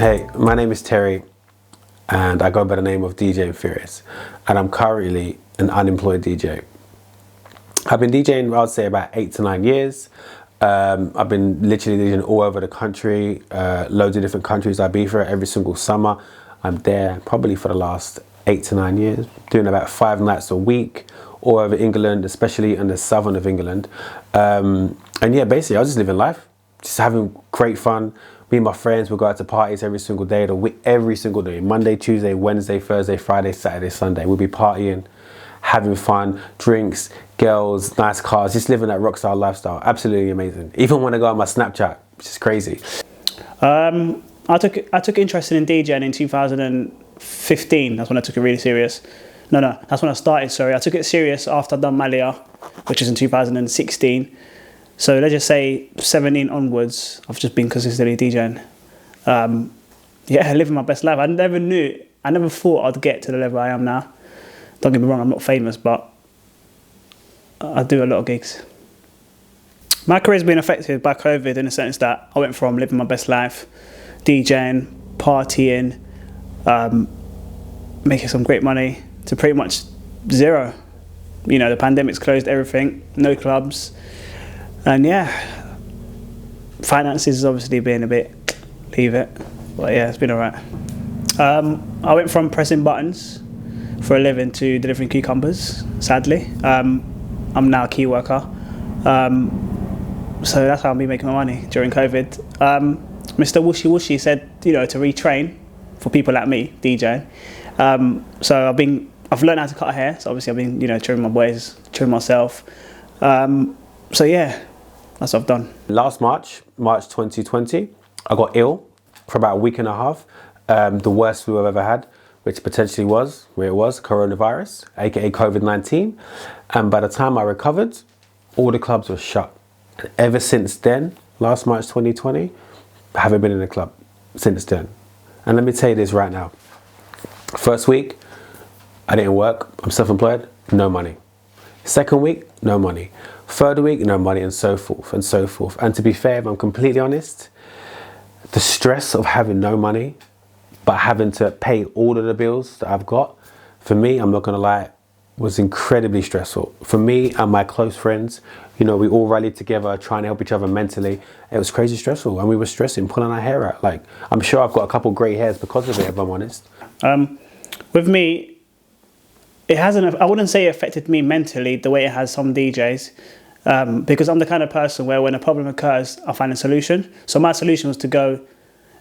Hey, my name is Terry and I go by the name of DJ Furious, and I'm currently an unemployed DJ. I've been DJing, I'd say, about 8 to 9 years. I've been literally DJing all over the country, loads of different countries. I be for every single summer. I'm there probably for the last 8 to 9 years, doing about 5 nights a week all over England, especially in the southern of England. And yeah, basically I was just living life, just having great fun. Me and my friends would go out to parties every single day, every single day, Monday, Tuesday, Wednesday, Thursday, Friday, Saturday, Sunday. We'd be partying, having fun, drinks, girls, nice cars, just living that rockstar lifestyle. Absolutely amazing. Even when I go on my Snapchat, which is crazy. I took interest in DJing in 2015. That's when I took it really serious. No, that's when I started, sorry. I took it serious after I'd done Malia, which is in 2016. So let's just say 17 onwards, I've just been consistently DJing. Yeah, living my best life. I never thought I'd get to the level I am now. Don't get me wrong, I'm not famous, but I do a lot of gigs. My career's been affected by COVID in the sense that I went from living my best life, DJing, partying, making some great money, to pretty much zero. You know, the pandemic's closed everything, no clubs. And yeah, finances has obviously been a bit, leave it. But yeah, it's been all right. I went from pressing buttons for a living to delivering cucumbers, sadly. I'm now a key worker. So that's how I've been making my money during COVID. Mr. Whooshy Whooshy said, you know, to retrain for people like me, DJing. So I've learned how to cut hair. So obviously I've been, you know, trimming my boys, trimming myself. So yeah, that's what I've done. Last March 2020, I got ill for about a week and a half. The worst flu I've ever had, which potentially was, where it was, coronavirus, aka COVID-19. And by the time I recovered, all the clubs were shut. And ever since then, last March 2020, I haven't been in a club since then. And let me tell you this right now. First week, I didn't work, I'm self-employed, no money. Second week, no money. Third week, no money, and so forth, and so forth. And to be fair, if I'm completely honest, the stress of having no money, but having to pay all of the bills that I've got, for me, I'm not gonna lie, was incredibly stressful. For me and my close friends, you know, we all rallied together, trying to help each other mentally. It was crazy stressful, and we were stressing, pulling our hair out. Like, I'm sure I've got a couple grey hairs because of it, if I'm honest. With me, it hasn't, I wouldn't say it affected me mentally the way it has some DJs, because I'm the kind of person where when a problem occurs, I find a solution. So my solution was to go,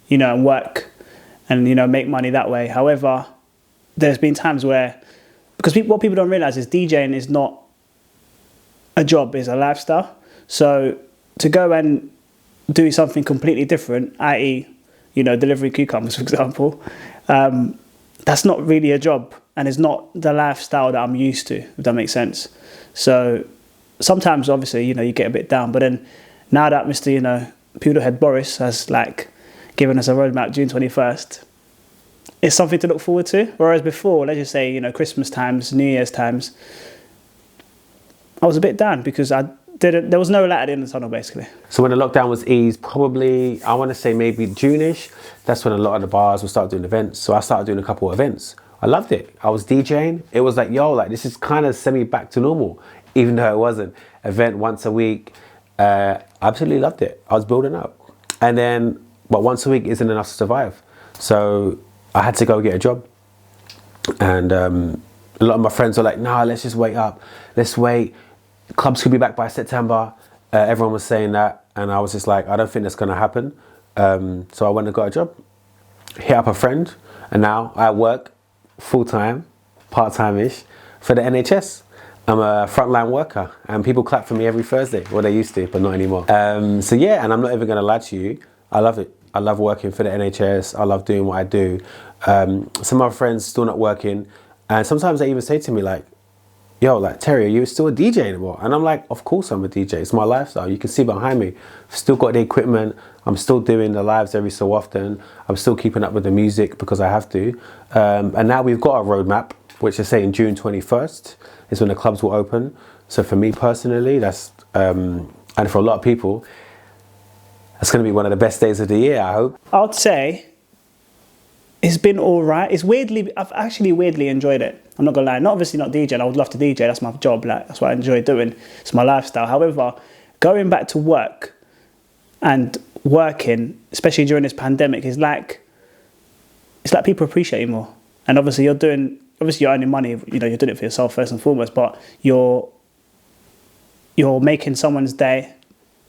you know, and work and, you know, make money that way. However, there's been times where, because what people don't realize is DJing is not a job, it's a lifestyle. So to go and do something completely different, i.e., you know, delivering cucumbers, for example, that's not really a job, and it's not the lifestyle that I'm used to, if that makes sense. So sometimes, obviously, you know, you get a bit down, but then now that Mr., you know, Poodlehead Boris has like given us a roadmap June 21st, it's something to look forward to. Whereas before, let's just say, you know, Christmas times, New Year's times, I was a bit down because there was no light at the end of the tunnel, basically. So when the lockdown was eased, probably, I want to say maybe June-ish, that's when a lot of the bars would start doing events. So I started doing a couple of events. I loved it. I was DJing. It was like, yo, like this is kind of semi back to normal, even though it wasn't. Event once a week. Absolutely loved it. I was building up. And then, but once a week isn't enough to survive. So I had to go get a job. And a lot of my friends were like, nah, let's just wait up. Let's wait. Clubs could be back by September. Everyone was saying that. And I was just like, I don't think that's going to happen. So I went and got a job. Hit up a friend. And now I work full-time, part-time-ish for the NHS. I'm a frontline worker and people clap for me every Thursday. Well, they used to, but not anymore. So yeah, and I'm not even gonna lie to you, I love it. I love working for the NHS. I love doing what I do. Some of my friends still not working, and sometimes they even say to me like, yo, like, Terry, are you still a DJ anymore? And I'm like, of course I'm a DJ. It's my lifestyle. You can see behind me. I've still got the equipment. I'm still doing the lives every so often. I'm still keeping up with the music because I have to. And now we've got a roadmap, which is saying June 21st is when the clubs will open. So for me personally, that's, and for a lot of people, that's going to be one of the best days of the year, I hope. I would say It's been all right. I've actually weirdly enjoyed it. I'm not gonna lie. Not obviously not DJing. I would love to DJ. That's my job. Like that's what I enjoy doing. It's my lifestyle. However, going back to work and working, especially during this pandemic, it's like people appreciate you more. And obviously you're earning money. You know, you're doing it for yourself first and foremost. But you're making someone's day.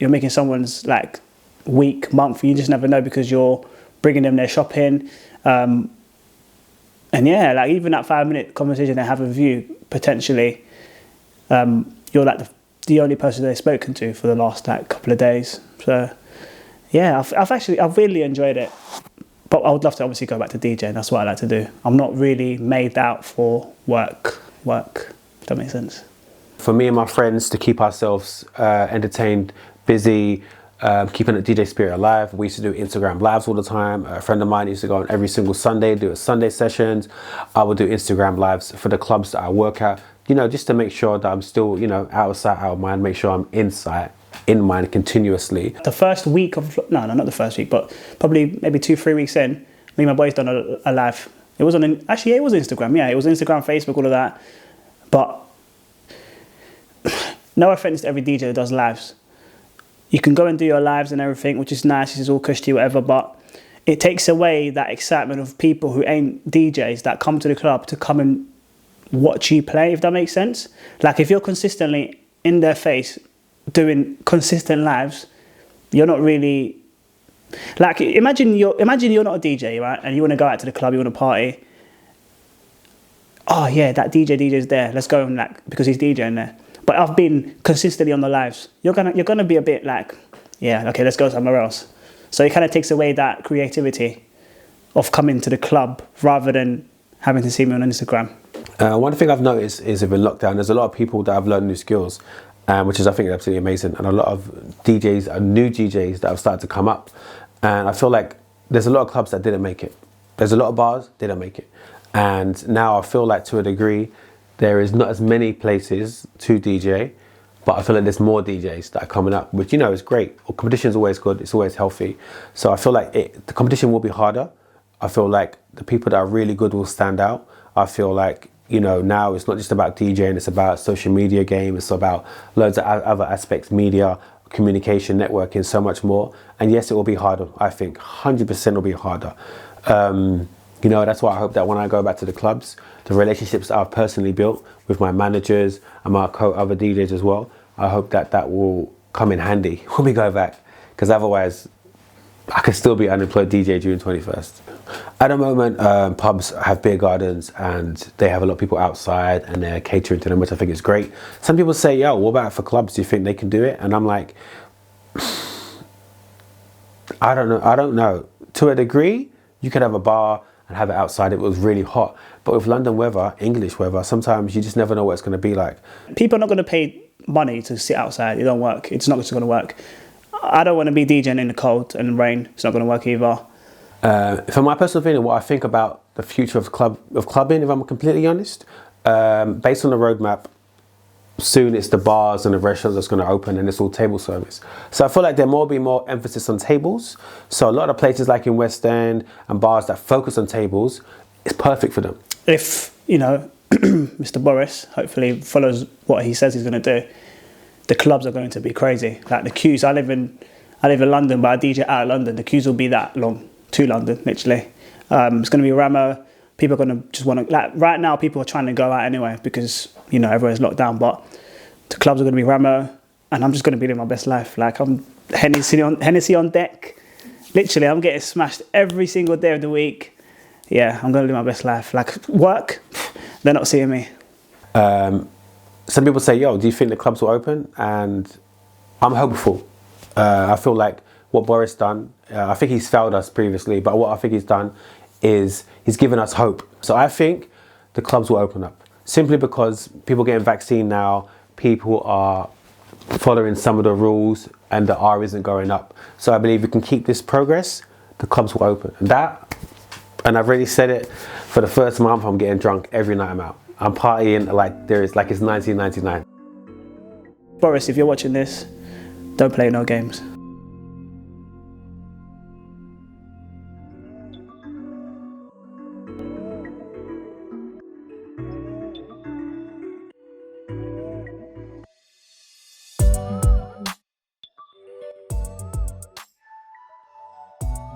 You're making someone's like week, month. You just never know because you're bringing them their shopping. And yeah, like even that 5-minute conversation they have with you, potentially, you're like the only person they've spoken to for the last like couple of days. So yeah, I've really enjoyed it. But I would love to obviously go back to DJing. That's what I like to do. I'm not really made out for work, if that makes sense. For me and my friends to keep ourselves entertained, busy, keeping the DJ spirit alive. We used to do Instagram lives all the time. A friend of mine used to go on every single Sunday, do a Sunday sessions. I would do Instagram lives for the clubs that I work at, you know, just to make sure that I'm still, you know, out of sight, out of mind, make sure I'm in mind continuously. The first week of, no, not the first week, but probably maybe 2-3 weeks in, me and my boys done a live. It was actually it was Instagram, yeah, it was Instagram, Facebook, all of that. But no offense to every DJ that does lives. You can go and do your lives and everything, which is nice, it's all cushy, whatever, but it takes away that excitement of people who ain't DJs that come to the club to come and watch you play, if that makes sense. Like if you're consistently in their face doing consistent lives, you're not really, like imagine you're not a DJ, right? And you want to go out to the club, you want to party. Oh yeah, that DJ's there, let's go, and like, because he's DJing there. But I've been consistently on the lives. You're gonna be a bit like, yeah, okay, let's go somewhere else. So it kind of takes away that creativity of coming to the club rather than having to see me on Instagram. One thing I've noticed is in lockdown, there's a lot of people that have learned new skills, which is I think absolutely amazing, and a lot of DJs, new DJs that have started to come up, and I feel like there's a lot of clubs that didn't make it. There's a lot of bars didn't make it, and now I feel like to a degree there is not as many places to DJ, but I feel like there's more DJs that are coming up, which, you know, is great. Competition is always good, it's always healthy. So I feel like the competition will be harder. I feel like the people that are really good will stand out. I feel like, you know, now it's not just about DJing, it's about social media game, it's about loads of other aspects, media, communication, networking, so much more. And yes, it will be harder, I think, 100% will be harder. You know, that's why I hope that when I go back to the clubs, the relationships that I've personally built with my managers and my other DJs as well, I hope that that will come in handy when we go back, because otherwise I could still be an unemployed DJ June 21st. At the moment, pubs have beer gardens and they have a lot of people outside and they're catering to them, which I think is great. Some people say, yo, what about for clubs? Do you think they can do it? And I'm like, I don't know. To a degree, you could have a bar and have it outside if it was really hot. But with London weather, English weather, sometimes you just never know what it's going to be like. People are not going to pay money to sit outside. It don't work. It's not just going to work. I don't want to be DJing in the cold and rain. It's not going to work either. For my personal opinion, what I think about the future of clubbing, if I'm completely honest, based on the roadmap, soon it's the bars and the restaurants that's going to open and it's all table service. So I feel like there will be more emphasis on tables. So a lot of places like in West End and bars that focus on tables, it's perfect for them. If, you know, Mr. Boris hopefully follows what he says he's going to do, the clubs are going to be crazy. Like the queues, I live in London, but I DJ out of London. The queues will be that long to London, literally. It's going to be Ramo. People are going to just want to, like right now, people are trying to go out anyway because, you know, everyone's locked down. But the clubs are going to be Ramo, and I'm just going to be living my best life. Like I'm Hennessy on deck. Literally, I'm getting smashed every single day of the week. Yeah, I'm going to live my best life. Like work, they're not seeing me. Some people say, yo, do you think the clubs will open? And I'm hopeful. I feel like what Boris done, I think he's failed us previously, but what I think he's done is he's given us hope. So I think the clubs will open up simply because people getting vaccine now, people are following some of the rules and the R isn't going up. So I believe we can keep this progress, the clubs will open. And I've already said it, for the first month I'm getting drunk every night I'm out. I'm partying like it's 1999. Boris, if you're watching this, don't play no games.